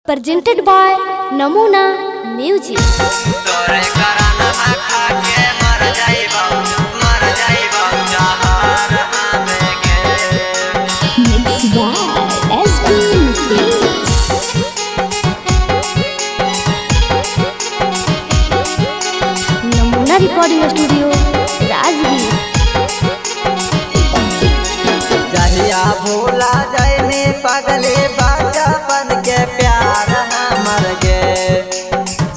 presented by Namuna Music। तोरे कराना खा के मर जाइबो जहर हमें के। Mixed by SB Mukesh। नमूना रिकॉर्डिंग स्टूडियो राजगीर। जहिया भूला जाइने पगले बाजा बन के प्यार हमर गे।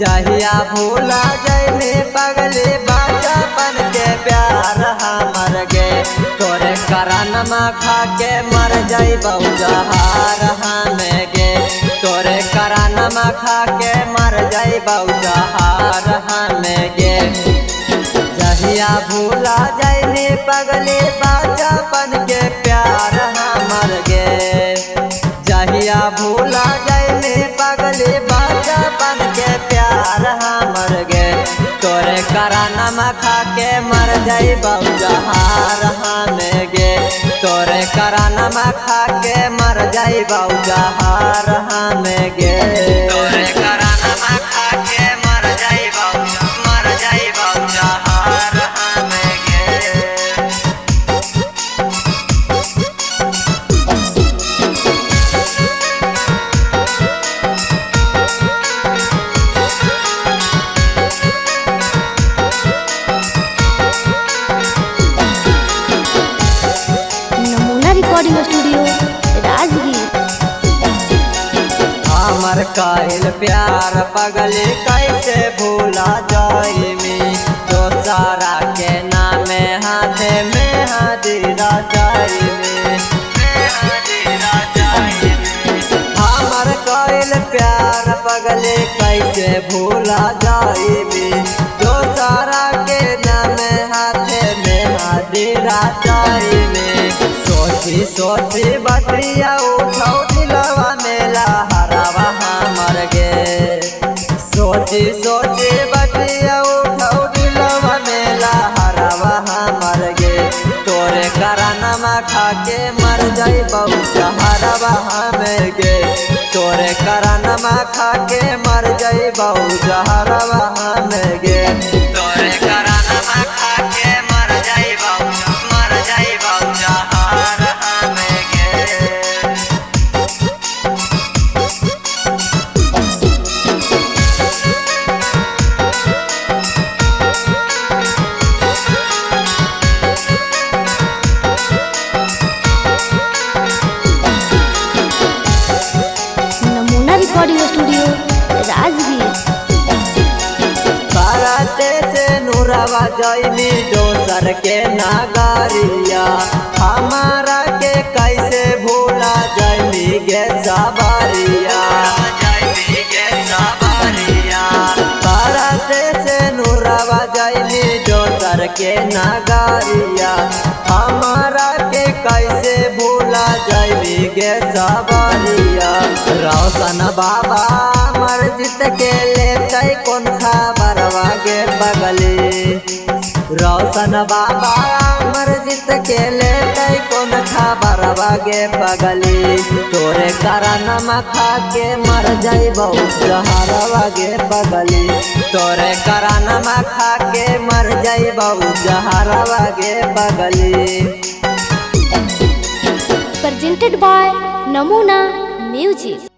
जहिया भूला जाइने पगले बाजा बन के प्यार हमर गे। तोरे करानमा खा के मर जाइबो जहर हमें गे। तोरे करानमा खा के मर जाइबो जहर हमें गे। जहिया भूला जाइने पगले बाजा बन के प्यार हमर गे। जहिया भूला जाइने पगले बाजा बन के प्यार हमर गे। तोरे करानमा खा के मर जाइबो जहर हमें गे। तोरे करानमा खा के मर जाइबो जहर हमें गे। तोरे करानमा खा के मर जाइबो जहर हमें गे। नमूना रिकॉर्डिंग स्टूडियो राजगीर। हमर काहिल प्यार पगले कैसे भूला जाइमी। दोसारा के नामे हाथे में हाजिरा जाइमी। हमर काहिल प्यार पगले कैसे भूला जाइमी। दोसारा के नामे हाथे में हाजिरा जाइमी। सोची सोची बतिया उठौ दिलवा मेला हरावा हमर गे। सोची सोची बतिया उठौ दिलवा मेला हरावा हमर गे। तोरे करानमा खा के मर जाइबो जहरवा हमें गे। तोरे करानमा खा के मर जाइबो जहरवा हमें गे। तोरे करानमा खा के मर जाइबो जहर हमें गे। नमूना रिकॉर्डिंग स्टूडियो राजगीर। बाराते से नूरावा जाइनी दोसर के नागरिया। हमारा के कैसे भूला जाइनी गे सवारिया। बाराते से नूरावा जाइनी दोसर के नागरिया। हमारा के कैसे भूला जाइनी गे सवारिया। रोशन बाबा मर्जित के लेते कौन खबरवा गे बगली। रोशन बाबा मर्जित के लेते कौन खबरवा गे बगली। तोरे करानमा खा के मर जाइबो जहरवा गे बगली। तोरे करानमा खा के मर जाइबो जहरवा गे बगली। presented by Namuna Music।